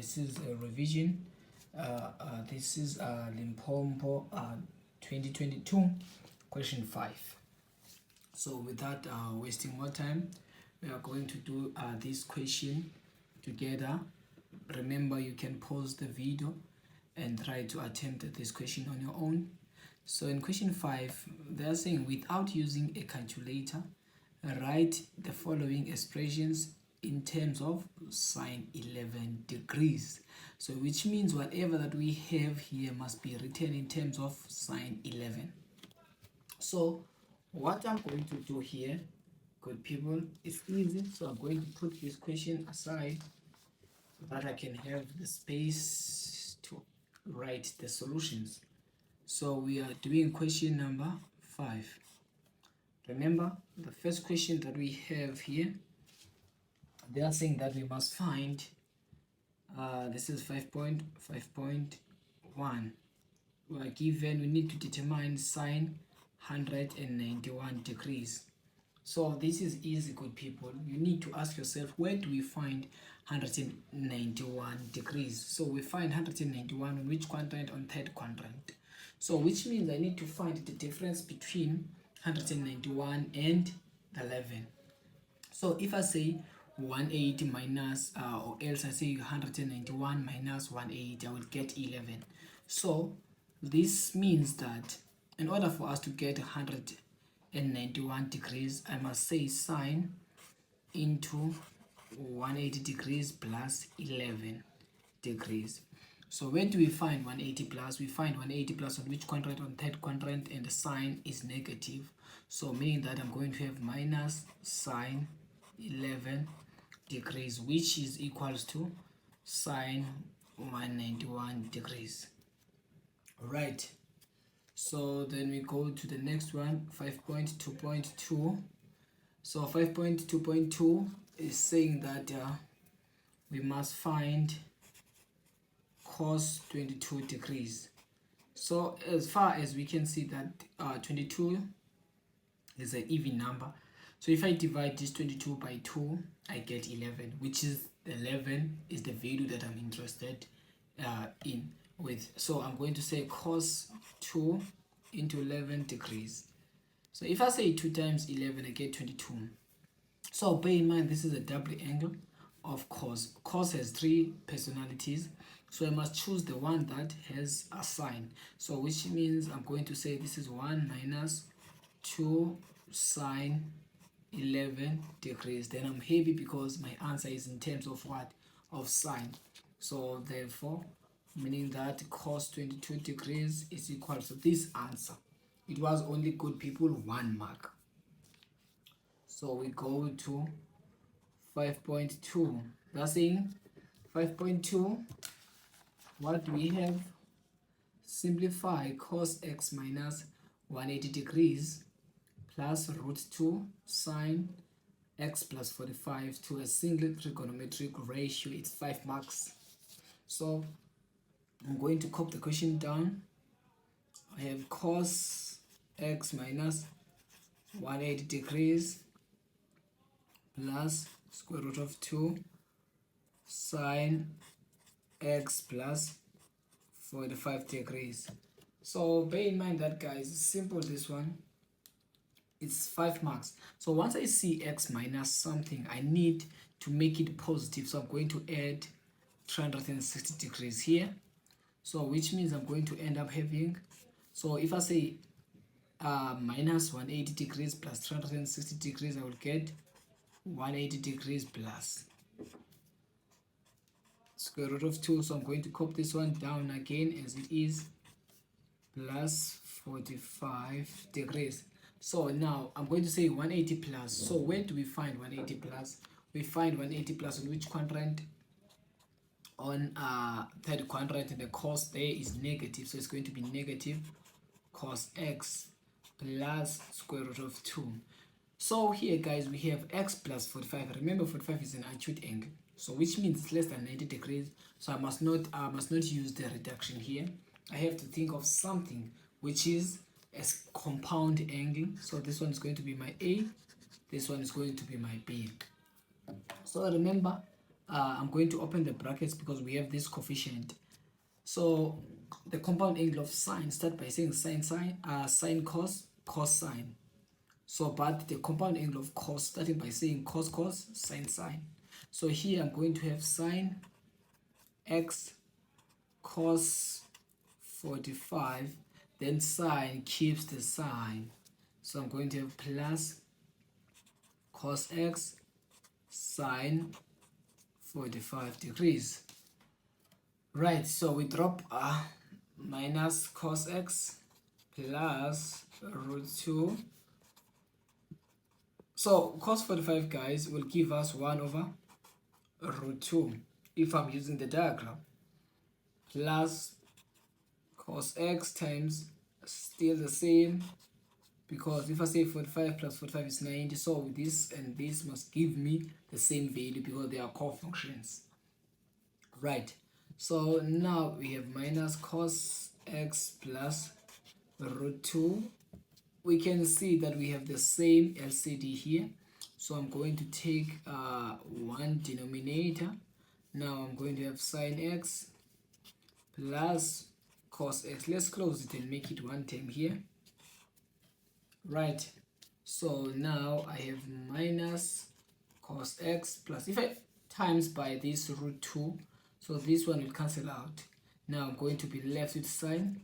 This is a revision. This is Limpopo 2022 question 5. So without wasting more time, we are going to do this question together. Remember, you can pause the video and try to attempt this question on your own. So in question 5, they are saying without using a calculator, write the following expressions in terms of sine 11 degrees. So which means whatever that we have here must be written in terms of sine 11. So what I'm going to do here, good people, is easy. So I'm going to put this question aside so that I can have the space to write the solutions. So we are doing question number 5. Remember, the first question that we have here, they are saying that we must find, this is 5.1. We are given, we need to determine sine 191 degrees. So this is easy, good people. You need to ask yourself, where do we find 191 degrees? So we find 191 on which quadrant? On third quadrant. So which means I need to find the difference between 191 and 11. So if I say 180 minus, or else I say 191 minus 180, I will get 11. So this means that in order for us to get 191 degrees, I must say sine into 180 degrees plus 11 degrees. So where do we find 180 plus? We find 180 plus on which quadrant? On third quadrant, and the sign is negative. So meaning that I'm going to have minus sine 11 degrees, which is equals to sine 191 degrees. Right. So then we go to the next one, 5.2.2. So 5.2.2 is saying that we must find cos 22 degrees. So as far as we can see that 22 is an even number. So if I divide this 22 by 2, I get 11, which is 11 is the value that I'm interested in with. So I'm going to say cos 2 into 11 degrees. So if I say 2 times 11, I get 22. So bear in mind, this is a double angle of cos. Cos has 3 personalities. So I must choose the one that has a sine. So which means I'm going to say this is 1 minus 2 sine 11 degrees. Then I'm happy because my answer is in terms of what? Of sine. So therefore, meaning that cos 22 degrees is equal to this answer. It was only, good people, 1 mark. So we go to 5.2. That's in 5.2. What do we have? Simplify cos x minus 180 degrees plus root 2 sine x plus 45 to a single trigonometric ratio. It's 5 marks. So I'm going to copy the question down. I have cos x minus 180 degrees plus square root of 2 sine x plus 45 degrees. So bear in mind that, guys, it's simple, this one. It's 5 marks. So once I see x minus something, I need to make it positive. So I'm going to add 360 degrees here. So which means I'm going to end up having, so if I say minus 180 degrees plus 360 degrees, I will get 180 degrees plus square root of 2. So I'm going to copy this one down again as it is, plus 45 degrees. So now I'm going to say 180 plus. So where do we find 180 plus? We find 180 plus on which quadrant? On third quadrant, and the cos there is negative, so it's going to be negative cos x plus square root of 2. So here, guys, we have x plus 45. Remember, 45 is an acute angle, so which means it's less than 90 degrees. So I must not use the reduction here. I have to think of something which is a compound angle. So this one is going to be my A, this one is going to be my B. So remember, I'm going to open the brackets because we have this coefficient. So the compound angle of sine, start by saying sine cos, cos sine. So but the compound angle of cos, starting by saying cos cos, sine sine. So here I'm going to have sine x cos 45, then sine keeps the sign. So I'm going to have plus cos x sine 45 degrees. Right, so we drop minus cos x plus root 2. So cos 45, guys, will give us 1 over root 2 if I'm using the diagram, plus cos x times still the same, because if I say 45 plus 45 is 90, so this and this must give me the same value because they are co-functions. Right, so now we have minus cos x plus root 2. We can see that we have the same LCD here, so I'm going to take one denominator. Now I'm going to have sine x plus cos x. Let's close it and make it one term here. Right, so now I have minus cos x plus, if I times by this root 2, so this one will cancel out. Now I'm going to be left with sine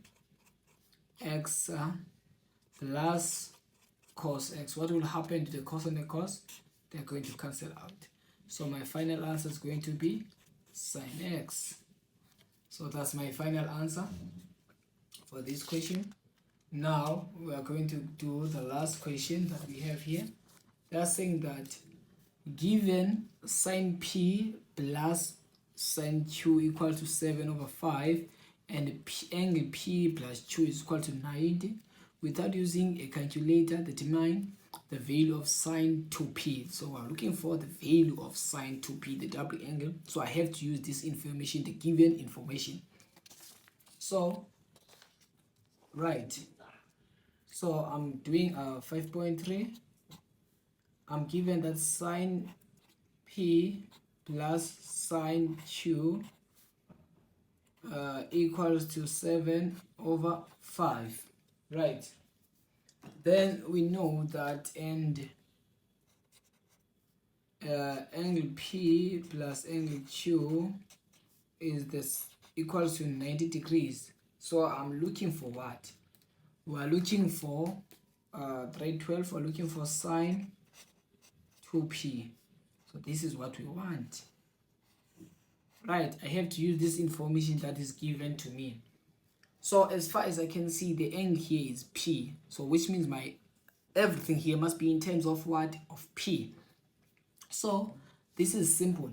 x plus cos x. What will happen to the cos and the cos? They're going to cancel out. So my final answer is going to be sine x. So that's my final answer for this question. Now we are going to do the last question that we have here. They're saying that given sine p plus sine q equal to 7 over 5 and angle p plus q is equal to 90, without using a calculator, determine the value of sine 2p. So we're looking for the value of sine 2p, the double angle. So I have to use this information, the given information. So right, so I'm doing 5.3. I'm given that sine p plus sine q equals to 7 over 5. Right, then we know that and angle p plus angle q is this equals to 90 degrees. So I'm looking for what? We are looking for grade 12, we're looking for sine 2p. So this is what we want. Right, I have to use this information that is given to me. So as far as I can see, the angle here is p, so which means my everything here must be in terms of what? Of p. So this is simple.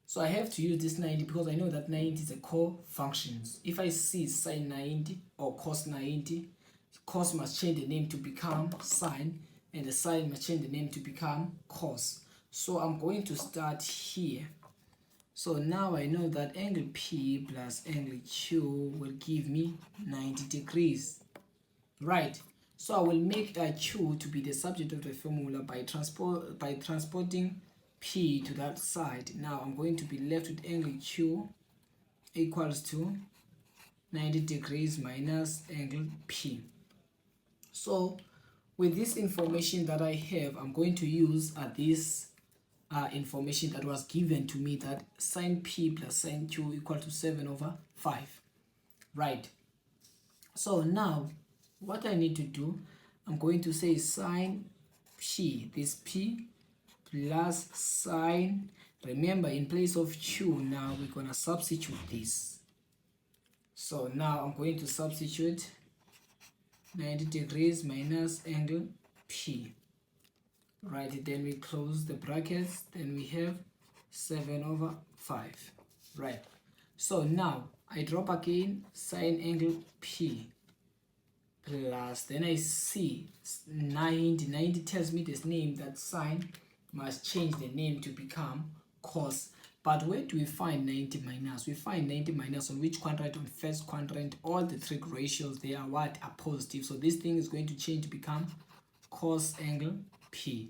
So I have to use this 90 because I know that 90 is a co-functions. If I see sine 90 or cos 90, cos must change the name to become sine, and the sine must change the name to become cos. So I'm going to start here. So now I know that angle P plus angle Q will give me 90 degrees. Right, so I will make Q to be the subject of the formula by transporting P to that side. Now I'm going to be left with angle Q equals to 90 degrees minus angle P. So with this information that I have, I'm going to use this information that was given to me, that sine p plus sine q equal to 7 over 5. Right, so now what I need to do, I'm going to say sine p, this p plus sine, remember in place of q now we're going to substitute this. So now I'm going to substitute 90 degrees minus angle p. Right, then we close the brackets, then we have 7 over 5. Right, so now I drop again sine angle p plus, then I see 90 tells me this name that sine must change the name to become cos. But where do we find 90 minus? We find 90 minus on which quadrant? On first quadrant. All the trig ratios, they are what? Are positive. So this thing is going to change to become cos angle p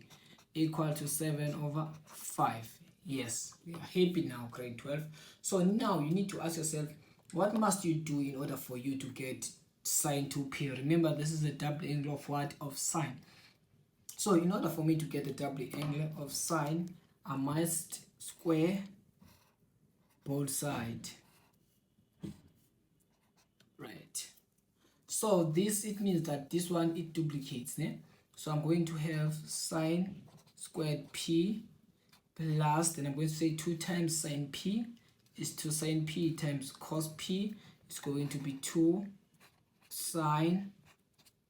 equal to 7 over 5. Yes, we are happy now, grade 12. So now you need to ask yourself, what must you do in order for you to get sine 2p? Remember, this is the double angle of what? Of sine. So in order for me to get the double angle of sine, I must square both sides. Right. So this, it means that this one, it duplicates. Ne? So I'm going to have sine squared p plus, then I'm going to say 2 times sine p is 2 sine p times cos p. It's going to be 2 sine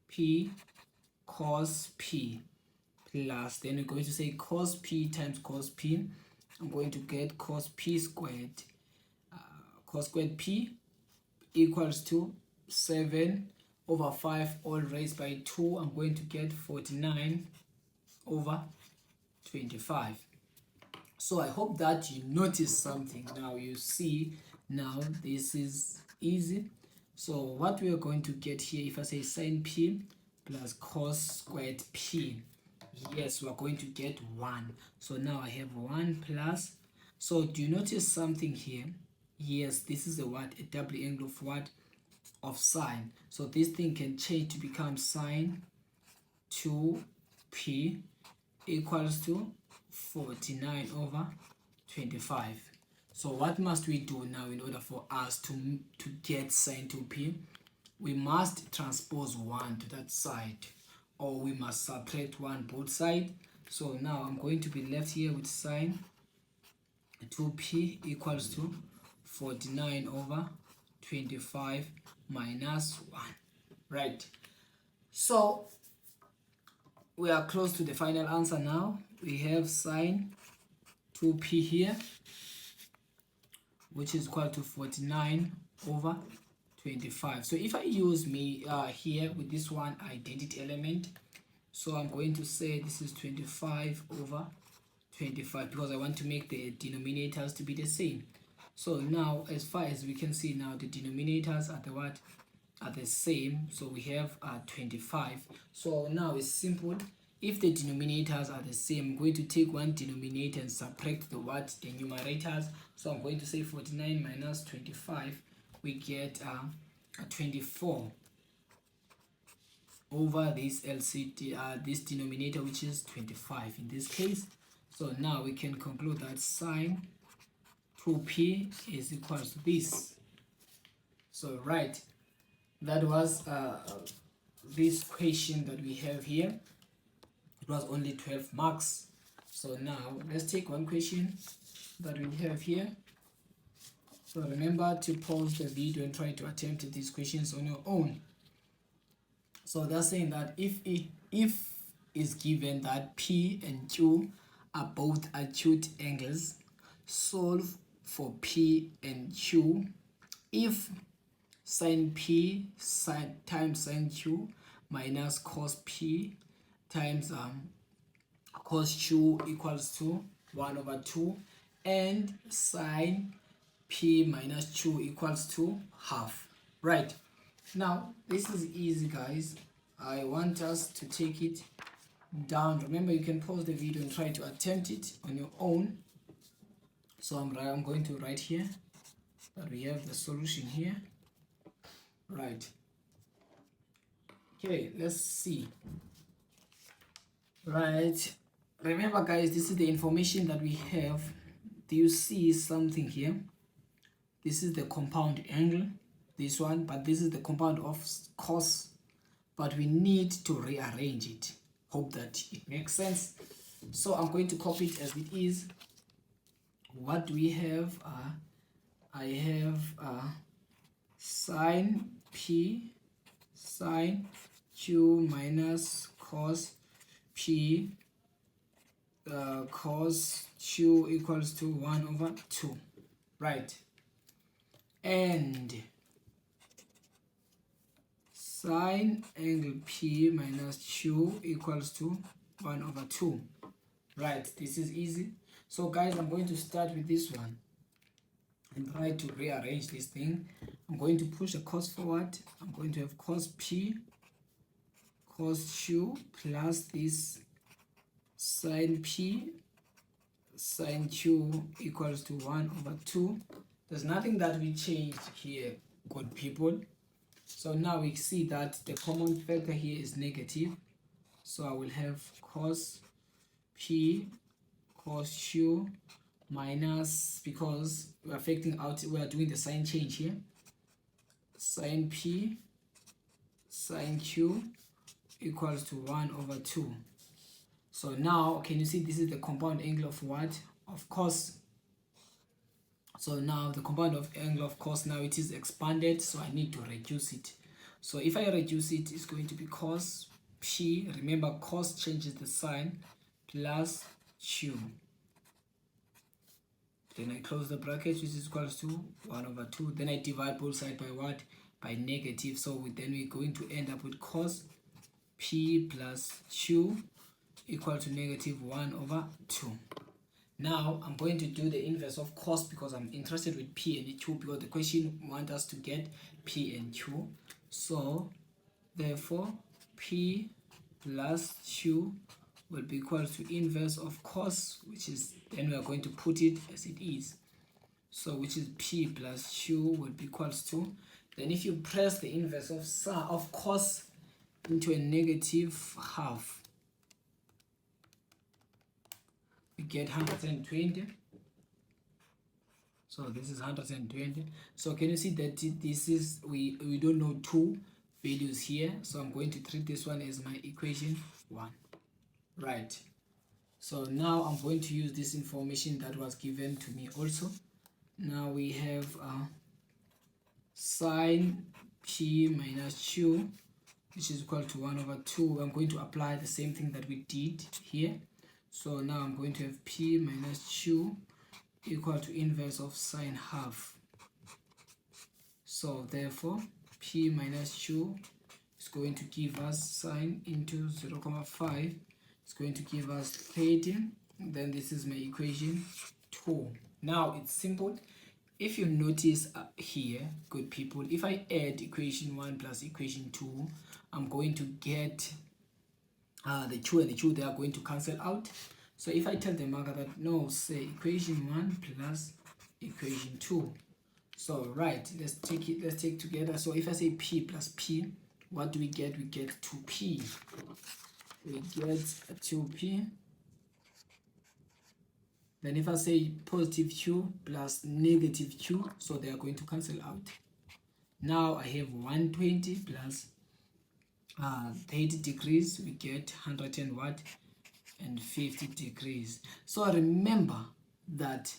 p cos p plus, then we're going to say cos p times cos p. I'm going to get cos p squared, cos squared p equals to 7 over 5 all raised by 2. I'm going to get 49 over 25. So I hope that you notice something. Now you see, now this is easy. So what we are going to get here, if I say sine p plus cos squared p, yes, we are going to get 1. So now I have 1 plus, so do you notice something here? Yes, this is a what? A double angle of what? Of sine. So this thing can change to become sine 2p equals to 49 over 25. So what must we do now in order for us to get sine 2p? We must transpose 1 to that side, or we must subtract 1 both sides. So now I'm going to be left here with sine 2p equals to 49 over 25 minus 1. Right. So we are close to the final answer now. We have sine 2p here, which is equal to 49 over 25. So if I use me here with this one identity element, so I'm going to say this is 25 over 25 because I want to make the denominators to be the same. So now, as far as we can see now, the denominators are the what? Are the same. So we have 25. So now it's simple. If the denominators are the same, I'm going to take one denominator and subtract the what? The numerators. So I'm going to say 49 minus 25. We get 24 over this LCD, this denominator, which is 25 in this case. So now we can conclude that sine 2p is equal to this. So right, that was this question that we have here. It was only 12 marks. So now let's take one question that we have here. So remember to pause the video and try to attempt these questions on your own. So they're saying that if is given that P and Q are both acute angles, solve for P and Q if sin P times sin Q minus cos P times cos Q equals to 1 over 2, and sin P minus Q equals to half. Right, now this is easy, guys. I want us to take it down. Remember, you can pause the video and try to attempt it on your own. So I'm going to write here that we have the solution here. Right, okay, let's see. Right, remember, guys, this is the information that we have. Do you see something here? This is the compound angle, this one, but this is the compound of cos, but we need to rearrange it. Hope that it makes sense. So I'm going to copy it as it is. What do we have? I have sin P sin Q minus cos P cos Q equals to 1 over 2. Right, and sine angle P minus Q equals to 1 over 2. Right, this is easy. So guys, I'm going to start with this one and try to rearrange this thing. I'm going to push the cos forward. I'm going to have cos P cos Q plus this sine P sine q equals to 1 over 2. There's nothing that we changed here, good people. So now we see that the common factor here is negative. So I will have cos p cos q minus, because we're affecting out, we are doing the sign change here, sine p sine q equals to 1 over 2. So now can you see this is the compound angle of what? Of cos. So now the compound of angle of cos, now it is expanded, so I need to reduce it. So if I reduce it, it's going to be cos p, remember cos changes the sign, plus q. Then I close the bracket, which is equals to 1 over 2. Then I divide both sides by what? By negative. So then we're going to end up with cos p plus q equal to negative 1 over 2. Now I'm going to do the inverse of cos because I'm interested with p and q, because the question wants us to get p and q. So therefore p plus q will be equal to inverse of cos, which is, then we are going to put it as it is. So which is p plus q will be equals to, then if you press the inverse of cos into a negative half, we get 120. So this is 120. So can you see that this is, we don't know two values here, so I'm going to treat this one as my equation 1, right? So now I'm going to use this information that was given to me also. Now we have sine p minus q, which is equal to 1 over 2. I'm going to apply the same thing that we did here. So now I'm going to have p minus q equal to inverse of sine half. So therefore p minus q is going to give us sine into 0.5. It's going to give us 30. Then this is my equation 2. Now it's simple. If you notice here, good people, if I add equation 1 plus equation 2, I'm going to get the 2 and the 2, they are going to cancel out. So if I tell the marker that no, say equation 1 plus equation 2. So right, let's take together. So if I say p plus p, what do we get? We get 2p. We get 2p. Then if I say positive q plus negative q, so they are going to cancel out. Now I have 120 plus 30 degrees, we get 100 and what? And 50 degrees. So remember that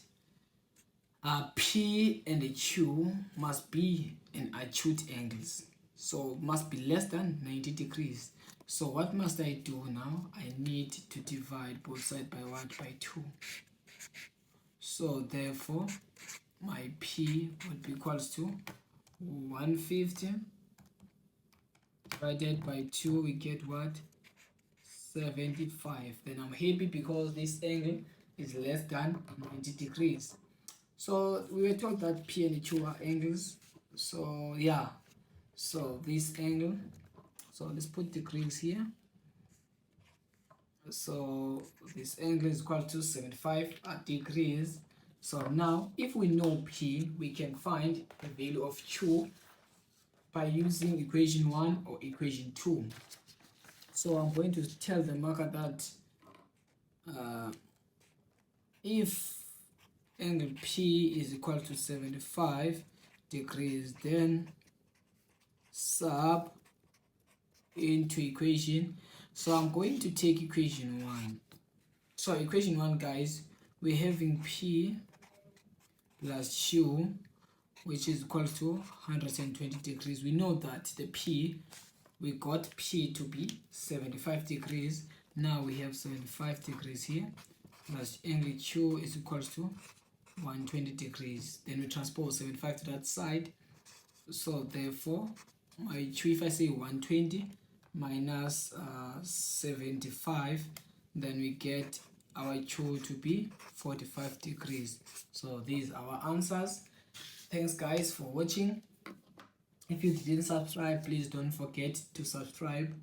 P and Q must be in acute angles, so must be less than 90 degrees. So what must I do now? I need to divide both sides by what? By 2. So therefore my P would be equals to 150 divided by 2, we get what? 75. Then I'm happy because this angle is less than 90 degrees. So we were told that P and Q are angles. So yeah, so this angle, so let's put degrees here. So this angle is equal to 75 degrees. So now if we know P, we can find the value of Q by using equation 1 or equation 2. So I'm going to tell the marker that if angle P is equal to 75 degrees, then sub into equation. So I'm going to take equation 1. So equation 1, guys, we're having P plus Q, which is equal to 120 degrees. We know that the P, we got P to be 75 degrees. Now we have 75 degrees here, plus angle Q is equal to 120 degrees. Then we transpose 75 to that side. So therefore, my Q, if I say 120 minus 75, then we get our Q to be 45 degrees. So these are our answers. Thanks guys for watching. If you didn't subscribe, please don't forget to subscribe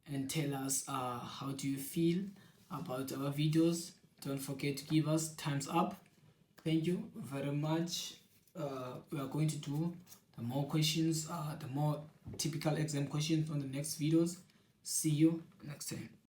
and tell us how do you feel about our videos. Don't forget to give us thumbs up. Thank you very much. We are going to do the more questions, the more typical exam questions on the next videos. See you next time.